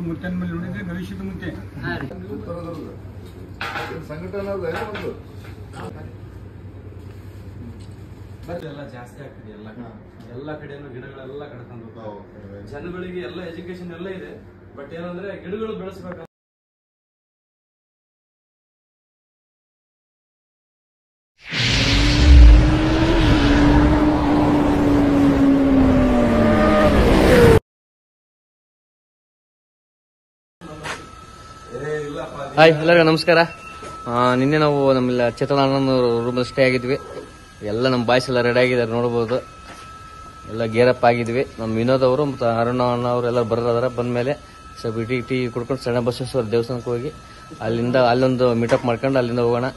ಮುತ್ತನ ಮೇಲೆ ನೋಡಿದ್ರೆ ಭವಿಷ್ಯದ ಮುತ್ತೆ ಸಂಘಟನೆ ಎಲ್ಲ ಜಾಸ್ತಿ ಆಗ್ತಿದೆ. ಎಲ್ಲ ಕಡೆನೂ ಗಿಡಗಳೆಲ್ಲ ಕಡ್ಕೊಂಡು ಜನಗಳಿಗೆ ಎಲ್ಲ ಎಜುಕೇಶನ್ ಎಲ್ಲ ಇದೆ. ಬಟ್ ಏನಂದ್ರೆ ಗಿಡಗಳು ಬೆಳೆಸ್ಬೇಕು. ಹಾಯ್ ಎಲ್ಲರಿಗೂ ನಮಸ್ಕಾರ. ನಿನ್ನೆ ನಾವು ನಮ್ಮೆಲ್ಲ ಚೇತನ ಅಣ್ಣನ ರೂಮಲ್ಲಿ ಸ್ಟೇ ಆಗಿದ್ವಿ. ಎಲ್ಲ ನಮ್ಮ ಬಾಯ್ಸ್ ಎಲ್ಲ ರೆಡಿ ಆಗಿದ್ದಾರೆ, ನೋಡ್ಬೋದು. ಎಲ್ಲ ಗೇರಪ್ ಆಗಿದ್ವಿ. ನಮ್ಮ ವಿನೋದ್ ಅವರು ಮತ್ತು ಅರುಣ ಅಣ್ಣ ಅವರು ಎಲ್ಲ ಬರೋದಾರ. ಬಂದಮೇಲೆ ಸ್ವಲ್ಪ ಟೀ ಕುಡ್ಕೊಂಡು ಸಣ್ಣ ಬಸವೇಶ್ವರ ದೇವಸ್ಥಾನಕ್ಕೆ ಹೋಗಿ ಅಲ್ಲೊಂದು ಮೀಟಪ್ ಮಾಡ್ಕೊಂಡು ಅಲ್ಲಿಂದ ಹೋಗೋಣ.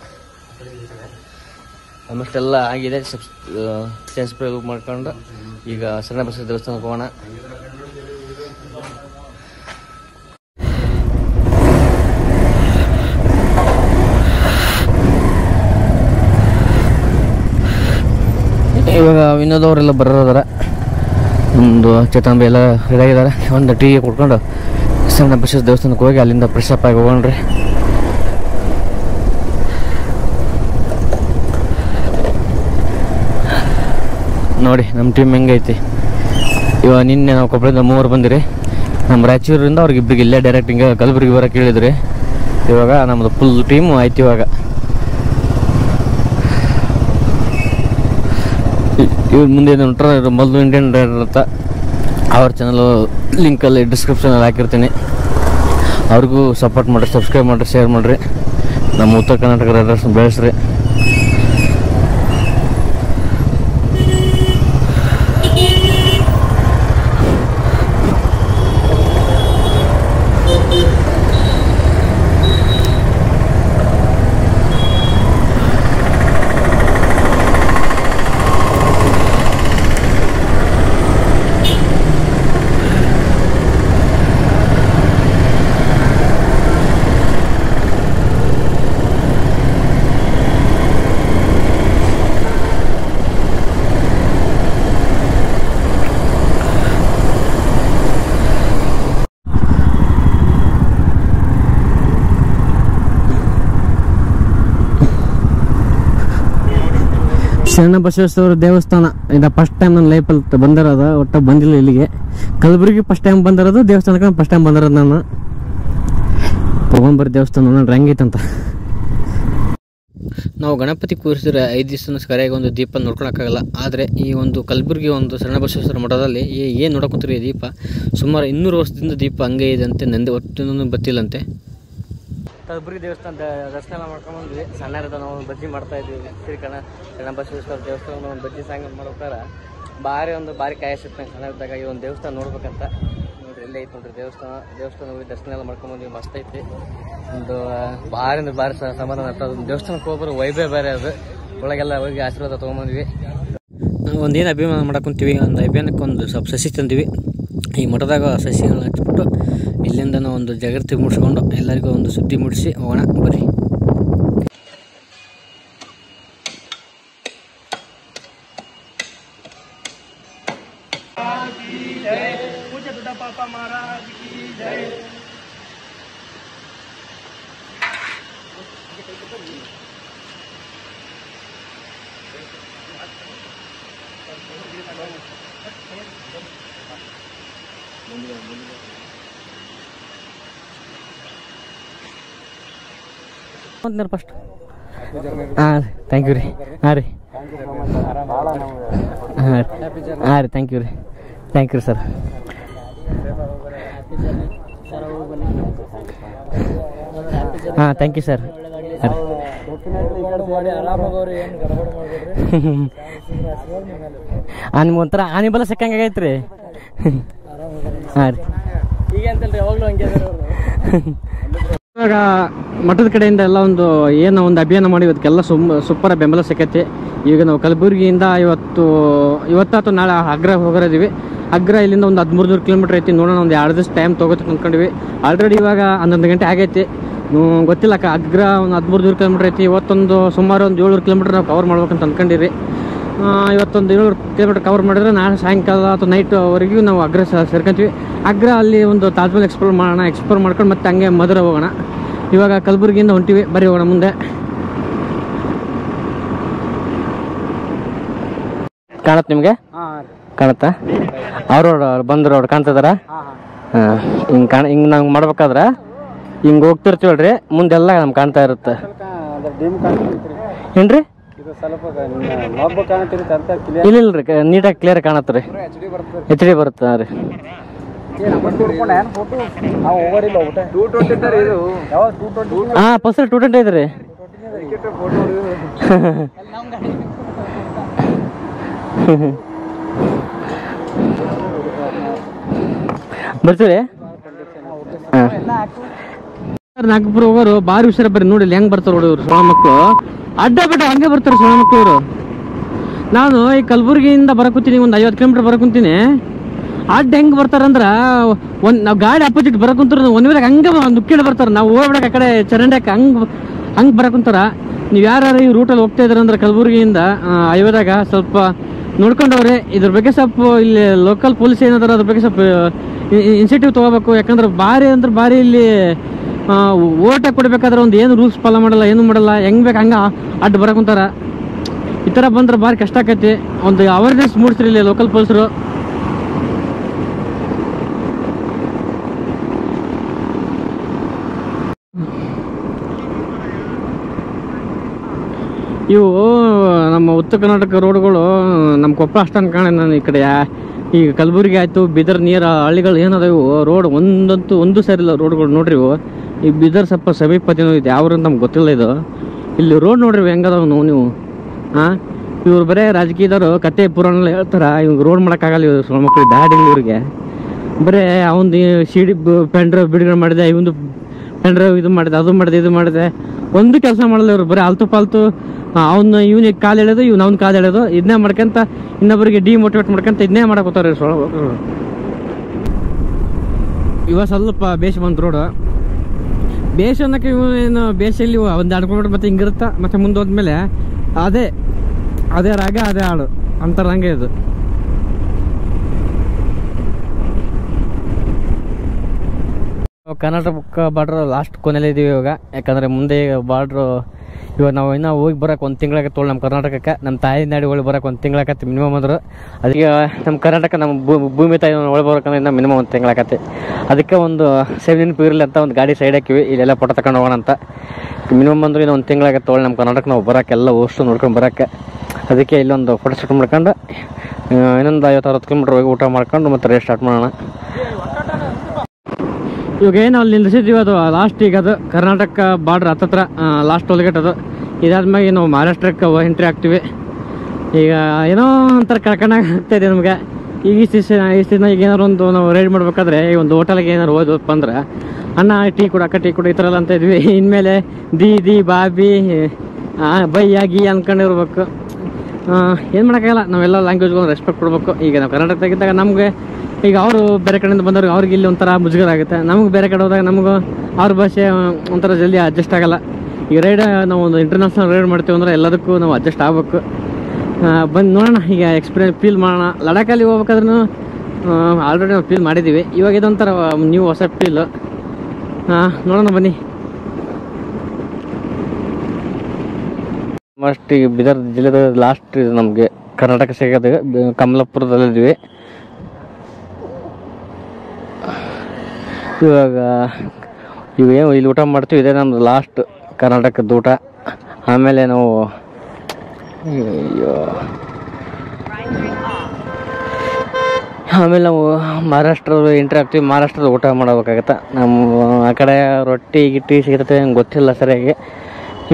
ಆಲ್ಮೋಸ್ಟ್ ಆಗಿದೆ. ಸ್ವಲ್ಪ ಚೇಂಜ್ ಸ್ಪ್ರೇ ಮಾಡ್ಕೊಂಡು ಈಗ ಸಣ್ಣ ಬಸವೇಶ್ವರ ದೇವಸ್ಥಾನಕ್ಕೆ ಹೋಗೋಣ. ಇವಾಗ ವಿನೋದ್ ಅವರೆಲ್ಲ ಬರೋದಾರ. ಒಂದು ಚೇತನ್ ಎಲ್ಲ ರೆಡಿ ಆಗಿದ್ದಾರೆ. ಒಂದು ಟೀ ಕುಡ್ಕೊಂಡು ಸಣ್ಣ ಬಸವೇಶ್ವರ ದೇವಸ್ಥಾನಕ್ಕೆ ಹೋಗಿ ಅಲ್ಲಿಂದ ಫ್ರೆಶ್ ಅಪ್ ಆಗಿ ಹೋಗೋಣ್ರಿ. ನೋಡಿ ನಮ್ಮ ಟೀಮ್ ಹೆಂಗೈತಿ. ಇವಾಗ ನಿನ್ನೆ ನಾವು ಕೊಪ್ಪಳದಿಂದ 3 ಬಂದಿರಿ. ನಮ್ಮ ರಾಯಚೂರಿಂದ ಅವ್ರಿಗೆ ಇಬ್ಬರಿಗೆ ಇಲ್ಲೇ ಡೈರೆಕ್ಟ್ ಹಿಂಗೆ ಕಲಬುರಗಿ ಬರೋಕೆ ಹೇಳಿದ್ರಿ. ಇವಾಗ ನಮ್ಮದು ಫುಲ್ ಟೀಮು ಆಯ್ತು. ಇವಾಗ ಇವ್ರ ಮುಂದೆ ನೋಡ್ರೆ ಮೊದಲು ಇಂಡಿಯನ್ ರೈಡರ್ ಅಂತ ಅವ್ರ ಚಾನಲು ಲಿಂಕಲ್ಲಿ ಡಿಸ್ಕ್ರಿಪ್ಷನಲ್ಲಿ ಹಾಕಿರ್ತೀನಿ. ಅವ್ರಿಗೂ ಸಪೋರ್ಟ್ ಮಾಡಿರಿ, ಸಬ್ಸ್ಕ್ರೈಬ್ ಮಾಡಿರಿ, ಶೇರ್ ಮಾಡಿರಿ. ನಮ್ಮ ಉತ್ತರ ಕರ್ನಾಟಕ ರೈಡರ್ಸ್ ಬೆಳೆಸ್ರಿ. ಶರಣ ಬಸವೇಶ್ವರ ದೇವಸ್ಥಾನ ಇದು ಫಸ್ಟ್ ಟೈಮ್ ನನ್ನ ಲೈಫಲ್ಲಿ ಬಂದಿರೋದು. ಒಟ್ಟು ಬಂದಿಲ್ಲ ಇಲ್ಲಿಗೆ. ಕಲಬುರಗಿ ಫಸ್ಟ್ ಟೈಮ್ ಬಂದಿರೋದು, ದೇವಸ್ಥಾನಕ್ಕೆ ಫಸ್ಟ್ ಟೈಮ್ ಬಂದಿರೋದು ನಾನು. ತಗೊಂಬರಿ ದೇವಸ್ಥಾನ ನೋಡ್ರಿ ಹೆಂಗೈತಂತ. ನಾವು ಗಣಪತಿ ಕೂರಿಸಿದ್ರೆ 5 ದಿವಸ ಸರಿಯಾಗಿ ಒಂದು ದೀಪ ನೋಡ್ಕೊಳಕ್ಕಾಗಲ್ಲ. ಆದರೆ ಈ ಒಂದು ಕಲಬುರಗಿ ಒಂದು ಶರಣ ಬಸವೇಶ್ವರ ಮಠದಲ್ಲಿ ಏನು ನೋಡೋಕಂತೀರಿ, ದೀಪ ಸುಮಾರು 200 ವರ್ಷದಿಂದ ದೀಪ ಹಂಗೆ ಇದೆ ಅಂತೆ. ನಂದೆ ಒಟ್ಟು ಗೊತ್ತಿಲ್ಲಂತೆ. ಕಲಬುರಗಿ ದೇವಸ್ಥಾನ ದರ್ಶನ ಮಾಡ್ಕೊಂಡ್ಬಂದ್ವಿ. ಸಣ್ಣರದ ನಾವು ಬಜ್ಜಿ ಮಾಡ್ತಾ ಇದ್ವಿ. ಶ್ರೀಕರಣ ಶರಣ ಬಸವೇಶ್ವರ ದೇವಸ್ಥಾನ ಒಂದು ಬಜ್ಜಿ ಸಾಂಗ್ ಮಾಡ್ಬೇಕಾರೆ ಭಾರಿ ಕಾಯಿಸಿತ್ತು ಸಣ್ಣದಾಗ. ಈ ಒಂದು ದೇವಸ್ಥಾನ ನೋಡ್ಬೇಕಂತ. ನೋಡ್ರಿ ಎಲ್ಲೇ ಐತೆ ನೋಡ್ರಿ ದೇವಸ್ಥಾನ ಹೋಗಿ ದರ್ಶನ ಎಲ್ಲ ಮಾಡ್ಕೊಂಡ್ಬಂದ್ವಿ. ಮಸ್ತ್ ಐತಿ. ಒಂದು ಭಾರಿ ಸಮಾಧಾನ ಆಗ್ತದೆ. ದೇವಸ್ಥಾನಕ್ಕೆ ಹೋಗ್ಬರೋ ವೈಭವ ಬೇರೆ ಅದು. ಒಳಗೆಲ್ಲ ಹೋಗಿ ಆಶೀರ್ವಾದ ತೊಗೊಂಬಂದ್ವಿ. ನಾವು ಒಂದೇನು ಅಭಿಮಾನ ಮಾಡಕೊಂತೀವಿ, ಒಂದು ಅಭಿಯಾನಕ್ಕೆ ಒಂದು ಸ್ವಲ್ಪ ಸಸಿ ತಂದಿವಿ. ಈ ಮಠದಾಗ ಸಸಿಗಳನ್ನ ಹಚ್ಬಿಟ್ಟು ಇಲ್ಲಿಂದ ನಾವು ಒಂದು ಜಾಗೃತಿ ಮೂಡಿಸ್ಕೊಂಡು ಎಲ್ಲರಿಗೂ ಒಂದು ಸುದ್ದಿ ಮೂಡಿಸಿ ಹೋಗೋಣ ಬರ್ರಿ. ಫಸ್ಟ್ ಥ್ಯಾಂಕ್ ಯು ರೀ. ಹಾಂ ರೀ ಥ್ಯಾಂಕ್ ಯು ರೀ ಸರ್. Thank you sir. ನಿಮ್ಗೊಂಥರ ಆನೆ ಬಲ ಸಿಕ್ಕಂಗಾಗೈತ್ರಿ. ಹಾಂ ರೀ. ಈಗ ಅಂತಲ್ರಿ ಯಾವಾಗಲೂ ಹಂಗೆ. ಇವಾಗ ಮಠದ ಕಡೆಯಿಂದ ಎಲ್ಲ ಏನೋ ಒಂದು ಅಭಿಯಾನ ಮಾಡಿ ಇವತ್ತಿಗೆಲ್ಲ ಸೂಪರ್ ಬೆಂಬಲ ಸಿಕ್ಕೈತಿ. ಈಗ ನಾವು ಕಲಬುರಗಿಯಿಂದ ಇವತ್ತು ನಾಳೆ ಅಗ್ರ ಹೋಗಿದ್ದೀವಿ. ಅಗ್ರ ಇಲ್ಲಿಂದ ಒಂದು 1300 ಕಿಲೋಮೀಟರ್ ಐತಿ. ನೋಡೋಣ ಒಂದು 2 ದಿವಸ ಟೈಮ್ ತೊಗೋತ ಅಂದ್ಕೊಂಡ್ವಿ. ಆಲ್ರೆಡಿ ಇವಾಗ 11 ಗಂಟೆ ಆಗೈತಿ. ಗೊತ್ತಿಲ್ಲ ಅಗ್ರ ಒಂದು 1300 ಕಿಲೋಮೀಟರ್ ಐತಿ. ಇವತ್ತೊಂದು ಸುಮಾರು ಒಂದು 700 ಕಿಲೋಮೀಟರ್ ನಾವು ಕವರ್ ಮಾಡ್ಬೇಕಂತ ಅಂದ್ಕೊಂಡಿರಿ. ಇವತ್ತೊಂದು 700 ಕಿಲೋಮೀಟರ್ ಕವರ್ ಮಾಡಿದ್ರೆ ನಾಳೆ ಸಾಯಂಕಾಲ ಅಥವಾ ನೈಟ್ವರೆಗೂ ನಾವು ಅಗ್ರ ಸೇರ್ಕೊಂತೀವಿ. ಅಗ್ರ ಅಲ್ಲಿ ಒಂದು ತಾಜ್ ಮಹಲ್ ಎಕ್ಸ್ಪ್ಲೋರ್ ಮಾಡ್ಕೊಂಡು ಮತ್ತೆ ಹಂಗೆ ಮಧುರ ಹೋಗೋಣ. ಇವಾಗ ಕಲಬುರಗಿಯಿಂದ ಹೊಂಟಿವಿ, ಬರೀ ಹೋಗೋಣ ಮುಂದೆ. ಕಾಣತ್ತೆ ನಿಮಗೆ? ಕಾಣುತ್ತಾ? ಅವರು ಬಂದ್ರು, ಅವ್ರು ಕಾಣ್ತಿದಾರ? ಹಿಂಗೆ ನಾವು ಮಾಡ್ಬೇಕಾದ್ರೆ ಹಿಂಗೆ ಹೋಗ್ತಿರ್ತೀವಲ್ರಿ, ಮುಂದೆಲ್ಲ ನಮ್ಗೆ ಕಾಣ್ತಾ ಇರುತ್ತೆ. ಏನ್ರಿ? ಇಲ್ಲಿಲ್ರಿ, ನೀಟಾಗಿ ಕ್ಲಿಯರ್ ಕಾಣತ್ತೆ ರೀ, HD ಬರುತ್ತೆ ರೀ. ಹಾಂ ಪಲ್ಸರ್ 220 ಐತೆ ರೀ. ಬರ್ತೀವಿ. ನಾಗಪುರ ಹೋಗೋರು ಭಾರಿ ಹುಷಾರ ಬರ್ರಿ. ನೋಡಿ ಹೆಂಗ್ ಬರ್ತಾರೆ ನೋಡಿ ಇವ್ರು ಸೊಳ ಮಕ್ಕಳು, ಅಡ್ಡ ಬಿಟ್ಟ ಹಂಗೆ ಬರ್ತಾರೆ ಸೊಳ ಮಕ್ಕಳು ಇವರು. ನಾನು ಈ ಕಲಬುರಗಿಯಿಂದ ಬರಕುಂತೀನಿ, ಒಂದು 50 ಕಿಲೋಮೀಟರ್ ಬರಕುಂತೀನಿ. ಅಡ್ಡ ಹೆಂಗ್ ಬರ್ತಾರಂದ್ರ ನಾವು ಗಾಡಿ ಅಪೋಸಿಟ್ ಬರಕುಂತಾರ, ಒಂದ್ ವೇಳೆ ಹಂಗೆ ನುಕ್ಕಿಡ್ ಬರ್ತಾರ. ನಾವು ಹೋಗ್ಬಿಡಕ್ ಆ ಕಡೆ ಚರಂಡ್ಯಾಕ ಹಂಗ್ ಬರಕುಂತಾರ. ನೀವು ಯಾರು ಈ ರೂಟಲ್ಲಿ ಹೋಗ್ತಾ ಇದ್ರ ಅಂದ್ರೆ ಕಲಬುರಗಿಯಿಂದ ಹೈವೇದಾಗ ಸ್ವಲ್ಪ ನೋಡ್ಕೊಂಡವ್ರೆ. ಇದ್ರ ಬಗ್ಗೆ ಸ್ವಲ್ಪ ಇಲ್ಲಿ ಲೋಕಲ್ ಪೊಲೀಸ್ ಏನಾದ್ರು ಅದ್ರ ಬಗ್ಗೆ ಸ್ವಲ್ಪ ಇನ್ಸೆಂಟಿವ್ ತೊಗೋಬೇಕು. ಯಾಕಂದ್ರೆ ಭಾರಿ ಅಂದ್ರೆ ಭಾರಿ ಇಲ್ಲಿ ಓಟ ಕೊಡ್ಬೇಕಾದ್ರೆ ಒಂದು ಏನು ರೂಲ್ಸ್ ಫಾಲೋ ಮಾಡಲ್ಲ, ಏನು ಮಾಡಲ್ಲ, ಹೆಂಗ್ ಬೇಕು ಹಂಗೆ ಅಡ್ಡ ಬರಕುಂತಾರ. ಈ ಥರ ಬಂದ್ರೆ ಭಾರಿ ಕಷ್ಟ ಆಕೈತಿ. ಒಂದು ಅವೇರ್ನೆಸ್ ಮೂಡಿಸ್ರಿ ಇಲ್ಲಿ ಲೋಕಲ್ ಪೊಲೀಸರು. ಇವು ನಮ್ಮ ಉತ್ತರ ಕರ್ನಾಟಕ ರೋಡ್ಗಳು ನಮ್ಮ ಕೊಪ್ಪಳ ಅಷ್ಟೊಂದು ಕಾಣ. ನಾನು ಈ ಕಡೆ ಈಗ ಕಲಬುರಗಿ ಆಯಿತು, ಬೀದರ್ ನೀರು ಹಳ್ಳಿಗಳು ಏನದ ಇವು ರೋಡ್ ಒಂದು ಸರಿಲ್ಲ ರೋಡ್ಗಳು ನೋಡ್ರಿ. ಇವು ಈ ಬೀದರ್ ಸ್ವಲ್ಪ ಸಮೀಪತಿನೂ ಇದೆ, ಯಾವ್ರಂತ ನಮ್ಗೆ ಗೊತ್ತಿಲ್ಲ. ಇದು ಇಲ್ಲಿ ರೋಡ್ ನೋಡ್ರಿ ಹೆಂಗದಾವ ನೀವು. ಇವ್ರು ಬರೇ ರಾಜಕೀಯದವರು ಕತೆ ಪುರಾಣ ಹೇಳ್ತಾರ. ಇವ್ಗೆ ರೋಡ್ ಮಾಡೋಕ್ಕಾಗಲ್ಲ. ಇವ್ರು ಸಣ್ಣ ಮಕ್ಕಳು ದಾಡಿಲ್ಲ ಇವ್ರಿಗೆ. ಬರೇ ಅವನು ಸಿಡಿ ಪೆನ್ ಡ್ರೈವ್ ಬಿಡುಗಡೆ ಮಾಡಿದೆ, ಇವೊಂದು ಪೆನ್ ಡ್ರೈವ್ ಇದು ಮಾಡಿದೆ, ಅದು ಮಾಡಿದೆ, ಇದು ಮಾಡಿದೆ, ಒಂದು ಕೆಲಸ ಮಾಡಲ್ಲ ಇವ್ರು. ಬರೀ ಆಲ್ತು ಪಾಲ್ತು ಇವನಿಗೆ ಕಾಲು ಎಳೆದು ಅವ್ನ ಕಾಲು ಎಳೆದು ಇದನ್ನೇ ಮಾಡ್ಕೊಂತ ಇನ್ನೊಬ್ಬರಿಗೆ ಡಿಮೋಟಿವೇಟ್ ಮಾಡ್ಕೊಂತ ಇದನ್ನೇ ಮಾಡಕೋತಾರೆ ಸೊಳ. ಇವಾಗ ಸ್ವಲ್ಪ ಬೇಷ್ ಬಂತು ರೋಡ್. ಬೇಷ್ ಅನ್ನೋಕೆ ಏನು ಬೇಷಲ್ಲಿ ಒಂದು 2 ಕಿಲೋಮೀಟರ್ ಮತ್ತೆ ಹಿಂಗಿರುತ್ತಾ, ಮತ್ತೆ ಮುಂದೆ ಹೋದ್ಮೇಲೆ ಅದೇ ರಾಗ ಅದೇ ಹಾಳು ಅಂತಾರೆ. ಹಂಗೆ ಇದು ಕರ್ನಾಟಕ ಬಾರ್ಡ್ರ್ ಲಾಸ್ಟ್ ಕೊನೆಯಲ್ಲಿ ಇದೀವಿ ಇವಾಗ. ಯಾಕಂದರೆ ಮುಂದೆ ಬಾರ್ಡ್ರು ಇವಾಗ ನಾವು ಇನ್ನೂ ಹೋಗಿ ಬರೋಕೆ 1 ತಿಂಗಳಾಗತ್ತೆ ನಮ್ಮ ಕರ್ನಾಟಕಕ್ಕೆ. ನಮ್ಮ ತಾಯಿ ನಾಡಿ ಒಳಗೆ ಬರೋಕೆ 1 ತಿಂಗಳಾಗತ್ತೆ ಮಿನಿಮಮ್ ಅಂದರು. ಅದಕ್ಕೆ ನಮ್ಮ ಕರ್ನಾಟಕ ನಮ್ಮ ಭೂಮಿ ತಾಯಿ ಒಳಗೆ ಬರೋಕಂದ್ರೆ ಇನ್ನೂ ಮಿನಿಮಮ್ 1 ತಿಂಗಳಾಗತ್ತೆ. ಅದಕ್ಕೆ ಒಂದು ಸೇವಿಂಗ್ ಇರಲಿ ಅಂತ ಒಂದು ಗಾಡಿ ಸೈಡ್ ಹಾಕಿವಿ, ಇಲ್ಲೆಲ್ಲ ಫೋಟೋ ತಗೊಂಡು ಹೋಗೋಣ ಅಂತ. ಮಿನಿಮಮ್ ಅಂದ್ರೆ ಇನ್ನೂ 1 ತಿಂಗಳಾಗತ್ತೆ ಒಳ್ಳೆ ನಮ್ಮ ಕರ್ನಾಟಕ ನಾವು ಬರೋಕೆ, ಎಲ್ಲ ಅಷ್ಟು ನೋಡ್ಕೊಂಡು ಬರೋಕ್ಕೆ. ಅದಕ್ಕೆ ಇಲ್ಲೊಂದು ಫೋಟೋ ಶೂಟ್ ಮಾಡ್ಕೊಂಡು ಇನ್ನೊಂದು 50-60 ಕಿಲೋಮೀಟ್ರ್ ಹೋಗಿ ಊಟ ಮಾಡ್ಕೊಂಡು ಮತ್ತೆ ರೇಸ್ ಸ್ಟಾರ್ಟ್ ಮಾಡೋಣ. ಇವಾಗ ಏನು ಅಲ್ಲಿ ನಿಲ್ಲಿಸಿದ್ದೀವಿ ಅದು ಲಾಸ್ಟ್. ಈಗ ಅದು ಕರ್ನಾಟಕ ಬಾರ್ಡ್ರ್ ಹತ್ತತ್ರ ಲಾಸ್ಟ್ ಟೋಲ್ಗೇಟ್ ಅದು. ಇದಾದ್ಮೇಲೆ ನಾವು ಮಹಾರಾಷ್ಟ್ರಕ್ಕೆ ಎಂಟ್ರಿ ಆಗ್ತೀವಿ. ಈಗ ಏನೋ ಒಂಥರ ಕಳ್ಕೊಂಡಾಗ ಆಗ್ತಾಯಿದೆ ನಮಗೆ. ಈಗ ಇಷ್ಟು ದಿನ ಈಗ ಏನಾರು ಒಂದು ನಾವು ರೈಡ್ ಮಾಡ್ಬೇಕಾದ್ರೆ ಈ ಒಂದು ಹೋಟೆಲ್ಗೆ ಏನಾರು ಹೋದಪ್ಪ ಅಂದ್ರೆ ಅಣ್ಣ ಟೀ ಕೊಡು, ಅಕ್ಕ ಟೀ ಕೊಡು, ಈ ಥರ ಎಲ್ಲ ಅಂತ ಇದ್ವಿ. ಇನ್ಮೇಲೆ ದಿ ಬಾಬಿ ಬೈ ಆಗಿ ಅಂದ್ಕೊಂಡಿರ್ಬೇಕು. ಏನು ಮಾಡೋಕ್ಕಾಗಲ್ಲ, ನಾವೆಲ್ಲ ಲ್ಯಾಂಗ್ವೇಜ್ಗಳು ರೆಸ್ಪೆಕ್ಟ್ ಕೊಡಬೇಕು. ಈಗ ನಾವು ಕರ್ನಾಟಕದಾಗಿದ್ದಾಗ ನಮಗೆ ಈಗ ಅವರು ಬೇರೆ ಕಡೆಯಿಂದ ಬಂದವ್ರಿಗೆ ಅವ್ರಿಗೆ ಇಲ್ಲಿ ಒಂಥರ ಮುಜುಗರ ಆಗುತ್ತೆ. ನಮಗೆ ಬೇರೆ ಕಡೆ ಹೋದಾಗ ನಮಗೂ ಅವ್ರ ಭಾಷೆ ಒಂಥರ ಜಲ್ದಿ ಅಡ್ಜಸ್ಟ್ ಆಗಲ್ಲ. ಈಗ ರೈಡ್ ನಾವು ಒಂದು ಇಂಟರ್ನ್ಯಾಷನಲ್ ರೈಡ್ ಮಾಡ್ತೀವಿ ಅಂದ್ರೆ ಎಲ್ಲದಕ್ಕೂ ನಾವು ಅಡ್ಜಸ್ಟ್ ಆಗಬೇಕು. ಬಂದು ನೋಡೋಣ, ಈಗ ಎಕ್ಸ್ಪೀರಿಯನ್ಸ್ ಫೀಲ್ ಮಾಡೋಣ. ಲಡಾಖಲ್ಲಿ ಹೋಗ್ಬೇಕಾದ್ರೂ ಆಲ್ರೆಡಿ ನಾವು ಫೀಲ್ ಮಾಡಿದ್ದೀವಿ. ಇವಾಗ ಇದೊಂಥರ ನೀವು ಹೊಸ ಫೀಲ್. ನೋಡೋಣ ಬನ್ನಿ. ಫಸ್ಟ್ ಈಗ ಬೀದರ್ ಜಿಲ್ಲೆದ ಲಾಸ್ಟ್ ಇದು ನಮಗೆ ಕರ್ನಾಟಕ ಸಿಗೋದು ಕಮಲಾಪುರದಲ್ಲಿದ್ವಿ. ಇವಾಗ ಇವೇನು ಇಲ್ಲಿ ಊಟ ಮಾಡ್ತೀವಿ, ಇದೇ ನಮ್ಮದು ಲಾಸ್ಟ್ ಕರ್ನಾಟಕದ ಊಟ. ಆಮೇಲೆ ನಾವು ಮಹಾರಾಷ್ಟ್ರ ಎಂಟ್ರಿ ಆಗ್ತೀವಿ. ಮಹಾರಾಷ್ಟ್ರದ ಊಟ ಮಾಡಬೇಕಾಗತ್ತೆ. ನಮ್ಮ ಆ ಕಡೆ ರೊಟ್ಟಿ ಗಿಟ್ಟಿ ಸಿಗುತ್ತೆ ನಂಗೆ ಗೊತ್ತಿಲ್ಲ ಸರಿಯಾಗಿ.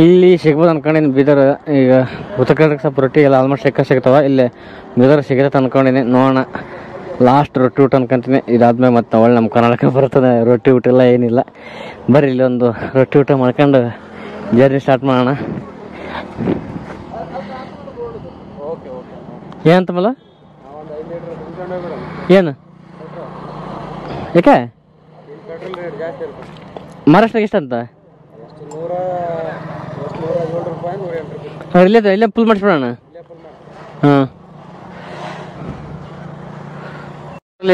ಇಲ್ಲಿ ಸಿಗ್ಬೋದು ಅನ್ಕೊಂಡಿನಿ ಬೀದರ್. ಈಗ ಉತ್ತರ ಕರ್ನಾಟಕ ಸ್ವಲ್ಪ ರೊಟ್ಟಿ ಎಲ್ಲ ಆಲ್ಮೋಸ್ಟ್ ಸಿಗ್ತಾವ. ಇಲ್ಲಿ ಬೀದರ್ ಸಿಗುತ್ತೆ ಅನ್ಕೊಂಡಿನಿ. ನೋಡೋಣ, ಲಾಸ್ಟ್ ರೊಟ್ಟಿ ಊಟ ಅನ್ಕೊಂತೀನಿ. ಇದಾದ್ಮೇಲೆ ಮತ್ತೆ ಒಳ್ಳೆ ನಮ್ಮ ಕರ್ನಾಟಕ ಬರ್ತದೆ. ರೊಟ್ಟಿ ಊಟ ಎಲ್ಲ ಏನಿಲ್ಲ, ಬರ್ರಿ ಇಲ್ಲೊಂದು ರೊಟ್ಟಿ ಊಟ ಮಾಡ್ಕೊಂಡು ಜರ್ನಿ ಸ್ಟಾರ್ಟ್ ಮಾಡೋಣ. ಏನಂತಮಲ್ಲ ಏನು ಯಾಕೆ ಮಹಾರಾಷ್ಟ್ರಕ್ಕೆ ಎಷ್ಟಂತ ಇಲ್ಲೇ ಫುಲ್ ಮಾಡಿಸ್ಬಿಡೋಣ. ಹಾಂ,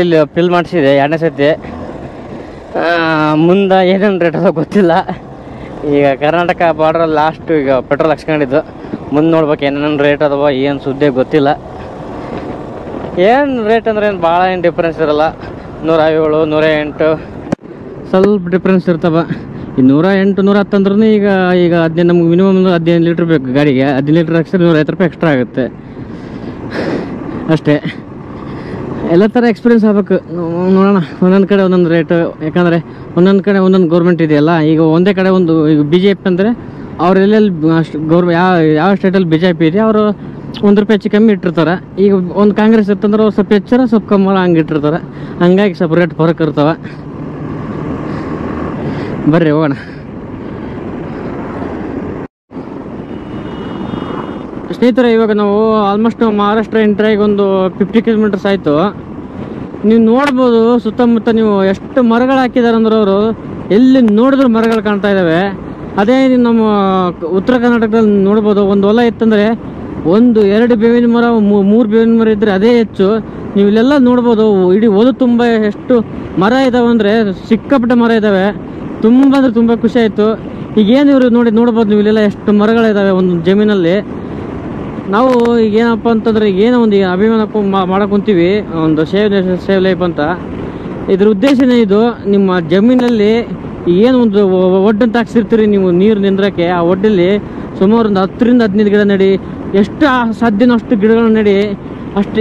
ಇಲ್ಲಿ ಫಿಲ್ ಮಾಡಿಸಿದೆ 2ನೇ ಸತಿ. ಮುಂದೆ ಏನೇನು ರೇಟ್ ಅದೋ ಗೊತ್ತಿಲ್ಲ. ಈಗ ಕರ್ನಾಟಕ ಬಾರ್ಡ್ರ್ ಲಾಸ್ಟ್ ಈಗ ಪೆಟ್ರೋಲ್ ಹಾಕ್ಸ್ಕೊಂಡಿದ್ದು. ಮುಂದೆ ನೋಡ್ಬೇಕು ಏನೇನು ರೇಟ್ ಅದಾವ, ಏನು ಸುದ್ದಿ ಗೊತ್ತಿಲ್ಲ. ಏನು ರೇಟ್ ಅಂದ್ರೆ ಏನು ಭಾಳ ಏನು ಡಿಫ್ರೆನ್ಸ್ ಇರಲ್ಲ. 107, 108 ಸ್ವಲ್ಪ ಡಿಫ್ರೆನ್ಸ್ ಇರ್ತವೆ. ಈ 108, 110 ಅಂದ್ರೂ ಈಗ 15 ನಮ್ಗೆ ಮಿನಿಮಮ್ 15 ಲೀಟ್ರ್ ಬೇಕು ಗಾಡಿಗೆ. 15 ಲೀಟ್ರ್ ಹಾಕ್ಸಿದ್ರೆ 150 ರೂಪಾಯಿ ಎಕ್ಸ್ಟ್ರಾ ಆಗುತ್ತೆ ಅಷ್ಟೇ. ಎಲ್ಲ ಥರ ಎಕ್ಸ್ಪೀರಿಯನ್ಸ್ ಆಗ್ಬೇಕು. ನೋಡೋಣ, ಒಂದೊಂದು ಕಡೆ ಒಂದೊಂದು ರೇಟು. ಯಾಕಂದರೆ ಒಂದೊಂದು ಕಡೆ ಒಂದೊಂದು ಗೌರ್ಮೆಂಟ್ ಇದೆಯಲ್ಲ. ಈಗ ಒಂದೇ ಕಡೆ ಒಂದು ಈಗ BJP ಅಂದರೆ ಅವ್ರು ಎಲ್ಲೆಲ್ಲಿ ಅಷ್ಟು ಯಾವ ಸ್ಟೇಟಲ್ಲಿ BJP ಇದೆ ಅವರು 1 ರೂಪಾಯಿ ಹೆಚ್ಚು ಕಮ್ಮಿ ಇಟ್ಟಿರ್ತಾರೆ. ಈಗ ಒಂದು ಕಾಂಗ್ರೆಸ್ ಇರ್ತಂದ್ರೆ ಅವ್ರು ಸ್ವಲ್ಪ ಹೆಚ್ಚರ ಸ್ವಲ್ಪ ಕಮ್ಮಿ ಹಂಗೆ ಇಟ್ಟಿರ್ತಾರೆ. ಹಂಗಾಗಿ ಸ್ವಲ್ಪ ರೇಟ್ ಫರಕ್ ಇರ್ತವೆ. ಬರ್ರಿ ಹೋಗೋಣ. ಸ್ನೇಹಿತರೆ, ಇವಾಗ ನಾವು ಆಲ್ಮೋಸ್ಟ್ ಮಹಾರಾಷ್ಟ್ರ ಎಂಟ್ರಾಗಿ ಒಂದು 50 ಕಿಲೋಮೀಟರ್ಸ್ ಆಯಿತು. ನೀವು ನೋಡ್ಬೋದು ಸುತ್ತಮುತ್ತ ನೀವು ಎಷ್ಟು ಮರಗಳು ಹಾಕಿದ್ದಾರೆ ಅಂದ್ರೆ ಅವರು ಎಲ್ಲಿ ನೋಡಿದ್ರು ಮರಗಳು ಕಾಣ್ತಾ ಇದ್ದಾವೆ. ಅದೇ ನಮ್ಮ ಉತ್ತರ ಕರ್ನಾಟಕದಲ್ಲಿ ನೋಡ್ಬೋದು, ಒಂದು ಹೊಲ ಇತ್ತಂದರೆ 1-2 ಬೇವಿನ ಮರ, 3 ಬೇವಿನ ಮರ ಇದ್ದರೆ ಅದೇ ಹೆಚ್ಚು. ನೀವು ಇಲ್ಲೆಲ್ಲ ನೋಡ್ಬೋದು, ಇಡೀ ಹೊಲ ತುಂಬ ಎಷ್ಟು ಮರ ಇದ್ದಾವೆ ಅಂದರೆ ಸಿಕ್ಕಾಪಟ್ಟೆ ಮರ ಇದ್ದಾವೆ. ತುಂಬ ಅಂದರೆ ತುಂಬ ಖುಷಿ ಆಯಿತು. ಈಗೇನು ಇವರು ನೋಡ್ಬೋದು ನೀವು ಇಲ್ಲೆಲ್ಲ ಎಷ್ಟು ಮರಗಳಿದ್ದಾವೆ ಒಂದು ಜಮೀನಲ್ಲಿ. ನಾವು ಈಗ ಏನಪ್ಪ ಅಂತಂದರೆ ಏನೋ ಒಂದು ಅಭಿಮಾನ ಮಾಡಕ್ಕೆ ಕುಂತೀವಿ, ಒಂದು ಸೇವ್ ಲೈಫ್ ಅಂತ. ಇದ್ರ ಉದ್ದೇಶನೇ ಇದು, ನಿಮ್ಮ ಜಮೀನಲ್ಲಿ ಏನು ಒಂದು ಒಡ್ಡಂತ ಹಾಕ್ಸಿರ್ತೀರಿ ನೀವು ನೀರು ನಿಂದ್ರಕ್ಕೆ. ಆ ಒಡ್ಡಲ್ಲಿ ಸುಮಾರು ಒಂದು 10ರಿಂದ 15 ಗಿಡ ನೆಡಿ. ಎಷ್ಟು ಸಾಧ್ಯನೋ ಅಷ್ಟು ಗಿಡಗಳನ್ನ ನೆಡಿ.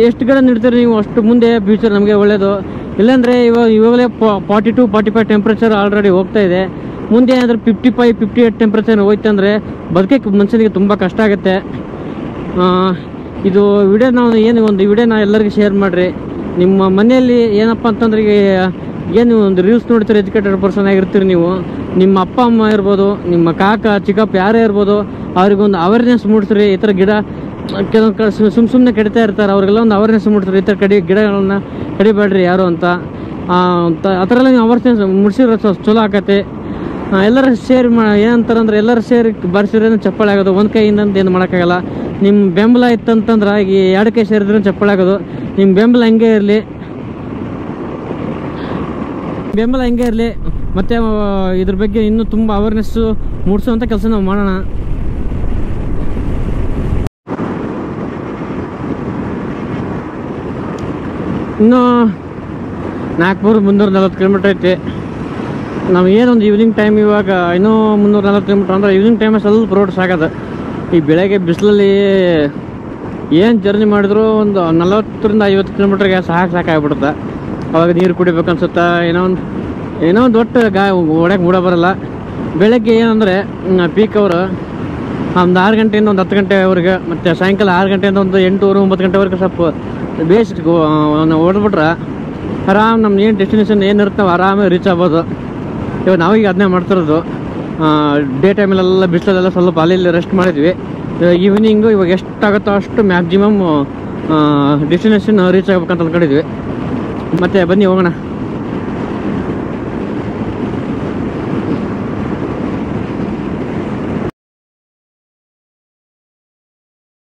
ಎಷ್ಟು ಗಿಡ ನೆಡ್ತೀರಿ ನೀವು ಅಷ್ಟು ಮುಂದೆ ಫ್ಯೂಚರ್ ನಮಗೆ ಒಳ್ಳೆಯದು. ಇಲ್ಲಾಂದರೆ ಇವಾಗಲೇ 42-45 ಟೆಂಪ್ರೇಚರ್ ಆಲ್ರೆಡಿ ಹೋಗ್ತಾ ಇದೆ. ಮುಂದೆ ಏನಾದರೂ 55-58 ಟೆಂಪ್ರೇಚರ್ ಹೋಯ್ತು ಅಂದರೆ ಬದುಕಕ್ಕೆ ಮನುಷ್ಯನಿಗೆ ತುಂಬ ಕಷ್ಟ ಆಗುತ್ತೆ. ಇದು ವಿಡಿಯೋ ಒಂದು ವಿಡಿಯೋನ ಎಲ್ಲರಿಗೂ ಶೇರ್ ಮಾಡಿರಿ. ನಿಮ್ಮ ಮನೆಯಲ್ಲಿ ಏನಪ್ಪ ಅಂತಂದ್ರೆ ಏನು ಒಂದು ರೀಲ್ಸ್ ನೋಡ್ತೀರಿ, ಎಜುಕೇಟೆಡ್ ಪರ್ಸನ್ ಆಗಿರ್ತೀರಿ ನೀವು. ನಿಮ್ಮ ಅಪ್ಪ ಅಮ್ಮ ಇರ್ಬೋದು, ನಿಮ್ಮ ಕಾಕ ಚಿಕ್ಕಪ್ಪ ಯಾರೇ ಇರ್ಬೋದು, ಅವ್ರಿಗೊಂದು ಅವೇರ್ನೆಸ್ ಮೂಡಿಸ್ರಿ. ಈ ಥರ ಗಿಡ ಕೆಲವೊಂದು ಸುಮ್ಮನೆ ಕಡಿತಾ ಇರ್ತಾರೆ, ಅವ್ರಿಗೆಲ್ಲ ಒಂದು ಅವೇರ್ನೆಸ್ ಮೂಡಿಸ್ರಿ. ಈ ಥರ ಗಿಡಗಳನ್ನ ಕಡಿಬೇಡ್ರಿ ಯಾರು ಅಂತ. ಆ ಥರ ಎಲ್ಲ ನೀವು ಅವೇರ್ನೆಸ್ ಮೂಡಿಸಿದ್ರೆ ಚಲೋ ಆಕತ್ತೆ. ಎಲ್ಲರೂ ಶೇರ್ ಏನಂತಾರಂದ್ರೆ ಎಲ್ಲರೂ ಸೇರಿ ಬರ್ಸಿದ್ರೆ ಚಪ್ಪಾಳೆ ಆಗೋದು. ಒಂದು ಕೈಯಿಂದ ಅಂತ ಏನು ಮಾಡೋಕ್ಕಾಗಲ್ಲ. ನಿಮ್ಮ ಬೆಂಬಲ ಇತ್ತಂತಂದ್ರೆ ಈ 2 ಕೈ ಸೇರಿದ್ರೆ ಚಪ್ಪಾಳೆ ಆಗೋದು. ನಿಮ್ಮ ಬೆಂಬಲ ಹಂಗೆ ಇರಲಿ, ಮತ್ತು ಇದ್ರ ಬಗ್ಗೆ ಇನ್ನೂ ತುಂಬ ಅವೇರ್ನೆಸ್ಸು ಮೂಡಿಸೋವಂಥ ಕೆಲಸ ನಾವು ಮಾಡೋಣ. ಇನ್ನೂ 4,340 ಕಿಲೋಮೀಟ್ರ್ ಐತಿ. ನಾವು ಏನೊಂದು ಈವ್ನಿಂಗ್ ಟೈಮ್ ಇವಾಗ ಇನ್ನೂ 340 ಕಿಲೋಮೀಟ್ರ್ ಅಂದರೆ ಈವ್ನಿಂಗ್ ಟೈಮೇ ಸ್ವಲ್ಪ ರೋಡ್ ಸಾಕೋದು. ಈ ಬೆಳಗ್ಗೆ ಬಿಸಿಲಲ್ಲಿ ಏನು ಜರ್ನಿ ಮಾಡಿದ್ರು ಒಂದು 40ರಿಂದ 50 ಕಿಲೋಮೀಟ್ರಿಗೆ ಸಾಕಾಗ್ಬಿಡುತ್ತೆ. ಅವಾಗ ನೀರು ಕುಡಿಬೇಕು ಅನ್ಸುತ್ತೆ. ಏನೋ ಒಂದು ಒಟ್ಟು ಹೊಡ್ಯಕ್ಕೆ ಮೂಡ ಬರೋಲ್ಲ. ಬೆಳಗ್ಗೆ ಏನಂದರೆ ಪೀಕ್ ಅವರು ಒಂದು 6 ಗಂಟೆಯಿಂದ ಒಂದು 10 ಗಂಟೆವರೆಗೆ, ಮತ್ತು ಸಾಯಂಕಾಲ 6 ಗಂಟೆಯಿಂದ ಒಂದು 8-9 ಗಂಟೆವರೆಗೆ ಸ್ವಲ್ಪ ಬೇಸಿಗೆ ಓಡ್ಬಿಟ್ರೆ ಆರಾಮ್ ನಮ್ಮ ಏನು ಡೆಸ್ಟಿನೇಷನ್ ಏನಿರುತ್ತೆ ನಾವು ಆರಾಮಾಗಿ ರೀಚ್ ಆಗ್ಬೋದು. ಇವಾಗ ನಾವೀಗ ಅದನ್ನೇ ಮಾಡ್ತಿರೋದು. ಡೇ ಟೈಮಲ್ಲೆಲ್ಲ ಬಿಸಿಲಲ್ಲೆಲ್ಲ ಸ್ವಲ್ಪ ಅಲ್ಲಿ ರೆಸ್ಟ್ ಮಾಡಿದ್ವಿ. ಈವ್ನಿಂಗು ಇವಾಗ ಎಷ್ಟಾಗುತ್ತೋ ಅಷ್ಟು ಮ್ಯಾಕ್ಸಿಮಮ್ ಡೆಸ್ಟಿನೇಷನ್ ರೀಚ್ ಆಗ್ಬೇಕಂತ ಅಂದ್ಕೊಂಡಿದ್ವಿ. ಮತ್ತು ಬನ್ನಿ ಹೋಗೋಣ.